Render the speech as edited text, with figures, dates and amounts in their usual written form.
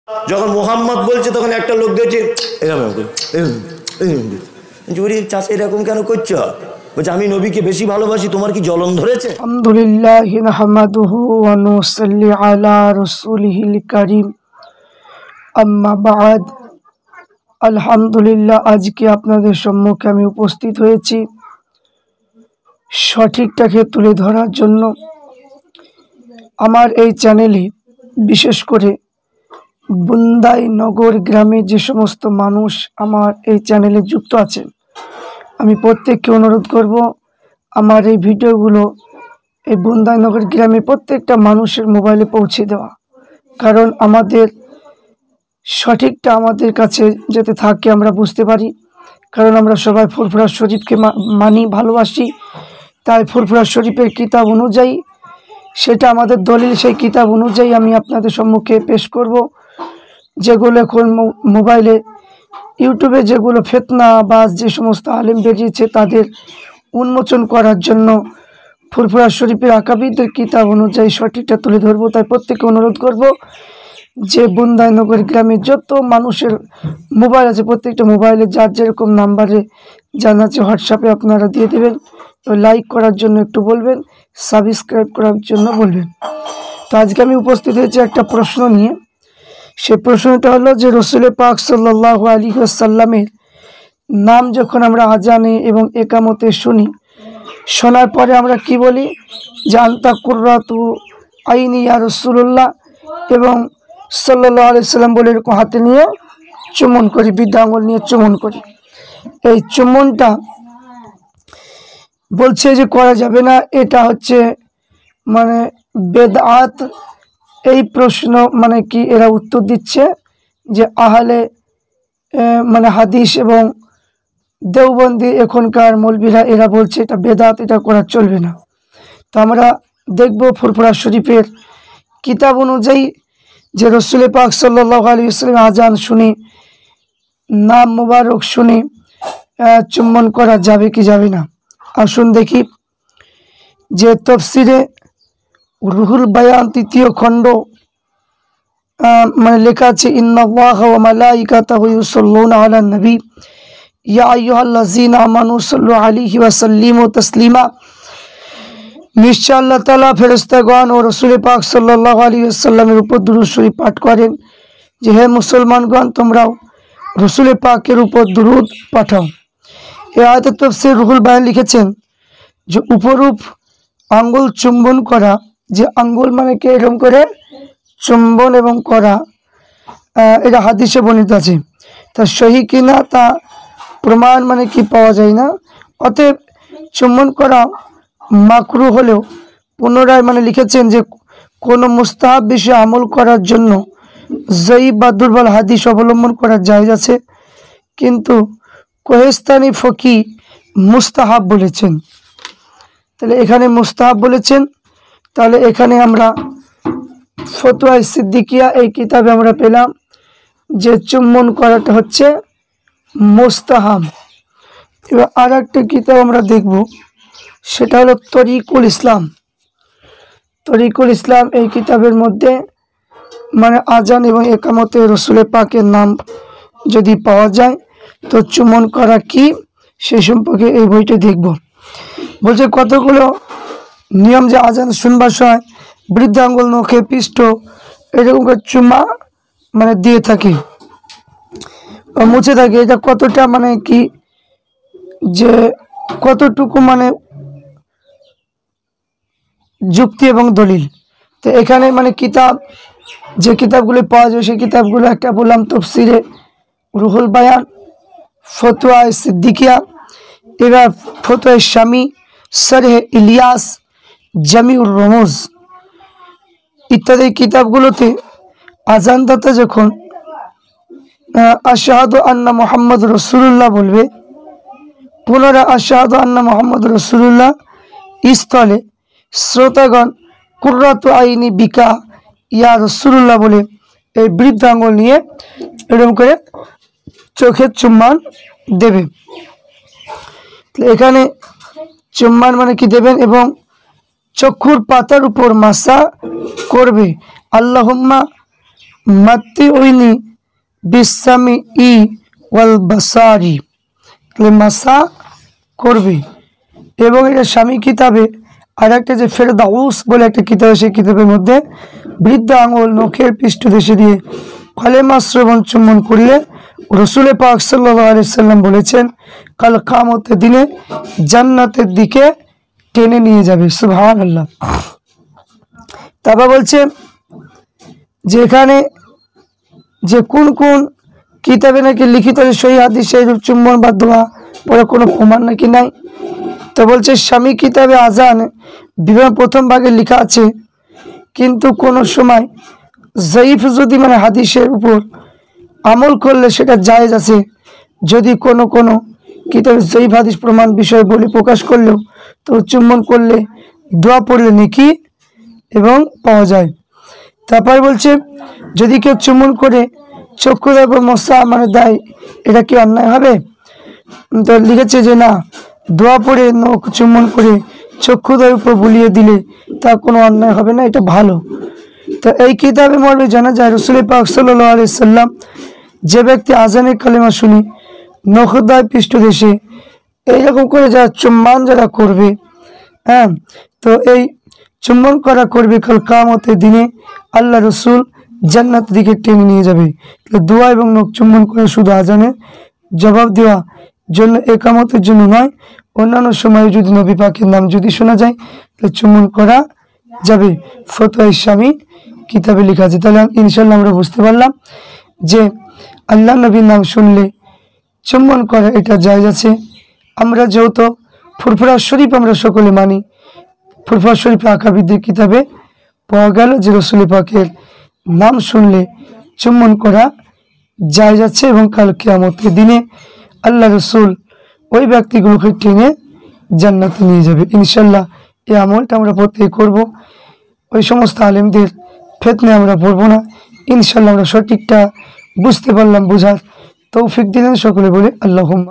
যখন মোহাম্মদ বলছে তখন একটা লোক গেছে চাষা এরকম কেন করছো? বলছে আমি নবীকে বেশি ভালোবাসি, তোমার কি জ্বলন ধরেছে? আলহামদুলিল্লাহ নাহমাদুহু ওয়া নুসাল্লি আলা রাসূলিহিল কারীম, আম্মা বা'দ। আলহামদুলিল্লাহ, আজকে আপনাদের সম্মুখে আমি উপস্থিত হয়েছি সঠিকটাকে তুলে ধরার জন্য। আমার এই চ্যানেলে বিশেষ করে বুন্দাই নগর গ্রামে যে সমস্ত মানুষ আমার এই চ্যানেলে যুক্ত আছেন, আমি প্রত্যেককে অনুরোধ করব আমার এই ভিডিওগুলো এই বুন্দাই নগর গ্রামে প্রত্যেকটা মানুষের মোবাইলে পৌঁছে দেওয়া। কারণ আমাদের সঠিকটা আমাদের কাছে যাতে থাকে, আমরা বুঝতে পারি। কারণ আমরা সবাই ফুরফুরা শরীফকে মানি, ভালোবাসি। তাই ফুরফুরা শরীফের কিতাব অনুযায়ী, সেটা আমাদের দলিল, সেই কিতাব অনুযায়ী আমি আপনাদের সম্মুখে পেশ করব। যেগুলো এখন মোবাইলে ইউটিউবে যেগুলো ফিতনা বা যে সমস্ত আলেম বেরিয়েছে তাদের উন্মোচন করার জন্য ফুরফুরা শরীফের আকাবিদের কিতাব অনুযায়ী সঠিকটা তুলে ধরবো। তাই প্রত্যেককে অনুরোধ করব যে বুন্দাই নগর গ্রামে যত মানুষের মোবাইল আছে, প্রত্যেকটা মোবাইলে যার যেরকম নাম্বারে জানা আছে হোয়াটসঅ্যাপে আপনারা দিয়ে দেবেন। লাইক করার জন্য একটু বলবেন, সাবস্ক্রাইব করার জন্য বলবেন। তো আজকে আমি উপস্থিত হয়েছি একটা প্রশ্ন নিয়ে। সে প্রশ্নটা হলো যে রসুল পাক সাল্লাল্লাহু আলাইহি ওয়াসাল্লামের নাম যখন আমরা আজানে এবং একামতে শুনি, শোনার পরে আমরা কি বলি? যে আনতা কুররাতু আইনি ইয়া রাসূলুল্লাহ, এবং সাল্লাল্লাহু আলাইহি সাল্লাম বলে এরকম হাতে নিয়ে চুম্বন করি, বৃদ্ধা আঙুল নিয়ে চুম্বন করি। এই চুম্বনটা বলছে যে করা যাবে না, এটা হচ্ছে মানে বেদআত। এই প্রশ্ন মানে কি এরা উত্তর দিচ্ছে যে আহলে মানে হাদিস এবং দেওবন্দি এখনকার মৌলবীরা এরা বলছে এটা বেদাত, এটা করা চলবে না। তো আমরা দেখব ফুরফুরা শরীফের কিতাব অনুযায়ী যে রসুল পাক সাল্লাল্লাহু আলাইহি ওয়াসাল্লাম আজান শুনে, নাম মুবারক শুনে চুম্বন করা যাবে কি যাবে না। আসুন দেখি যে তাফসিরে রুহুল বায়ান ৩য় খণ্ড মানে লেখা আছে, ইন্নাল্লাহা ওয়া মালাইকাতাহু ইউসাল্লুনা আলান নবী ইয়া আইয়ুহাল্লাযীনা আমানু সাল্লু আলাইহি ওয়া সাল্লিমু তাসলিমা। নিশ্চয় আল্লাহ তাআলা ফেরেশতাগণ ও রাসূল পাক সাল্লাল্লাহু আলাইহি ওয়াসাল্লামের উপর দুরূদ শরীফ পাঠ করেন যে হে মুসলমানগণ, তোমরাও রাসূল পাকের উপর দুরূদ পাঠাও। এই আয়াতের তাফসীর রুহুল বায়ান লিখেছেন যে উপরূপ আঙ্গুল চুম্বন করা, যে আঙ্গুল মানে কি এরকম করে চুম্বন এবং করা, এটা হাদিসে বর্ণিত আছে। তা সহি কিনা তা প্রমাণ মানে কি পাওয়া যায় না। অতএব চুম্বন করা মাকরু হলেও পুনরায় মানে লিখেছেন যে কোনো মুস্তাহাব বিষয়ে আমল করার জন্য জয়ীব বা দুর্বল হাদিস অবলম্বন করার জায়েজ আছে, কিন্তু কোহেস্তানি ফকি মুস্তাহাব বলেছেন। তাহলে এখানে মুস্তাহাব বলেছেন, তাহলে এখানে আমরা ফতোয়া সিদ্দিকিয়া এই কিতাবে আমরা পেলাম যে চুম্বন করাটা হচ্ছে মুস্তাহাব। এবার আর একটা কিতাব আমরা দেখব, সেটা হলো তরিকুল ইসলাম। তরিকুল ইসলাম এই কিতাবের মধ্যে মানে আজান এবং একামতে রসুল পাকের নাম যদি পাওয়া যায় তো চুম্বন করা কি সে সম্পর্কে এই বইটা দেখব। বলছে কতগুলো নিয়ম, যে আজান শুনবার সময় বৃদ্ধাঙ্গুল, নখে, পৃষ্ঠ এরকম করে চুমা মানে দিয়ে থাকে, মুছে থাকে। এটা কতটা মানে কি, যে কতটুকু মানে যুক্তি এবং দলিল। তো এখানে মানে কিতাব, যে কিতাবগুলো পাওয়া যাবে সেই কিতাবগুলো একটা বললাম তাফসিরে রুহুল বায়ান, ফতোয়া সিদ্দিকিয়া, এবার ফতোয়া শামি, শরহে ইলিয়াস, জামিউর রমুজ ইত্যাদি কিতাবগুলোতে আজানদাতা যখন আশহাদু আন্না মুহাম্মদ রাসূলুল্লাহ বলবে, পুনরায় আশহাদু আন্না মুহাম্মদ রাসূলুল্লাহ স্থলে শ্রোতাগণ কুররাতু আইনি বিকা ইয়া রাসূলুল্লাহ বলে এই বৃদ্ধ আঙ্গুল নিয়ে এরকম করে চোখের চুম্বন দেবে। এখানে চুম্বন মানে কি দেবেন এবং চক্ষুর পাতার উপর মাসা করবে। আল্লাহুম্মা মাত্তিউনি বিসামিই ওয়াল বাসারি, তাহলে মাসা করবে। এবং এটা স্বামী কিতাবে আর একটা যে ফেরদাউস বলে একটা কিতাব, সেই কিতাবের মধ্যে বৃদ্ধ আঙুল নখের পৃষ্ঠদেশে দিয়ে কালেমা শ্রবণ চুম্বন করলে রসুল পাক সাল্লাল্লাহু আলাইহি সাল্লাম বলেছেন কাল কিয়ামতের দিনে জান্নাতের দিকে টেনে নিয়ে যাবে। সুবহানাল্লাহ। তারপর বলছে যে এখানে যে কোন কোন কিতাবে নাকি লিখিত আছে সহিহ হাদিসে চুম্বন বা দোয়া পরে কোনো প্রমাণ নাকি নাই। তো বলছে স্বামী কিতাবে আজান বিবাহ প্রথম ভাগে লেখা আছে, কিন্তু কোনো সময় জয়ীফ যদি মানে হাদিসের উপর আমল করলে সেটা জায়েজ আছে। যদি কোনো কোনো কিতাবে জয়ীফ হাদিস প্রমাণ বিষয় বলে প্রকাশ করলেও তো চুম্বন করলে দোয়া পড়লে নেকি এবং পাওয়া যায়। তারপর বলছে যদি কেউ চুম্বন করে চক্ষু দেয় বা মশা মানে দেয়, এটা কি অন্যায় হবে? তো লিখেছে যে না, দোয়া পড়ে নখ চুম্বন করে চক্ষুদের উপর বুলিয়ে দিলে তা কোনো অন্যায় হবে না, এটা ভালো। তো এই কিতাবে মর্মে জানা যায় রাসূল পাক সাল্লাল্লাহু আলাইহি সাল্লাম যে ব্যক্তি আজানের কালিমা শুনি নখদয় পৃষ্ঠদেশে এইরকম করে যারা চুম্বন যারা করবে, হ্যাঁ, তো এই চুম্বন করা করবে কাল কিয়ামতের দিনে আল্লাহ রসুল জান্নাতের দিকে টেনে নিয়ে যাবে। তো দোয়া এবং নখ চুম্বন করে শুধু আজানের জবাব দেওয়া জন্য একামতের জন্য নয়, অন্যান্য সময়ে যদি নবী পাকের নাম যদি শোনা যায় তাহলে চুম্বন করা যাবে। ফতোয়া ইসলামী কিতাবে লেখা আছে। তাহলে ইনশাল্লাহ আমরা বুঝতে পারলাম যে আল্লাহ নবীর নাম শুনলে চুম্বন করা এটা জায়েজ আছে। আমরা যেহেতু ফুরফুরা শরীফ আমরা সকলে মানি, ফুরফুরা শরীফে আকাবিদের কিতাবে পাওয়া গেল যে রাসূল পাকের নাম শুনলে চুম্বন করা জায়েজ আছে এবং কাল কিয়ামতের দিনে আল্লাহ রসুল ওই ব্যক্তিগুলোকে টেনে জান্নাতে নিয়ে যাবে। ইনশাল্লাহ এই আমলটা আমরা প্রত্যেকে করব। ওই সমস্ত আলেমদের ফিতনা আমরা পড়বো না। ইনশাল্লাহ আমরা সঠিকটা বুঝতে পারলাম, বোঝার তৌফিক দিলেন সকলে বলে আল্লাহুম্মা।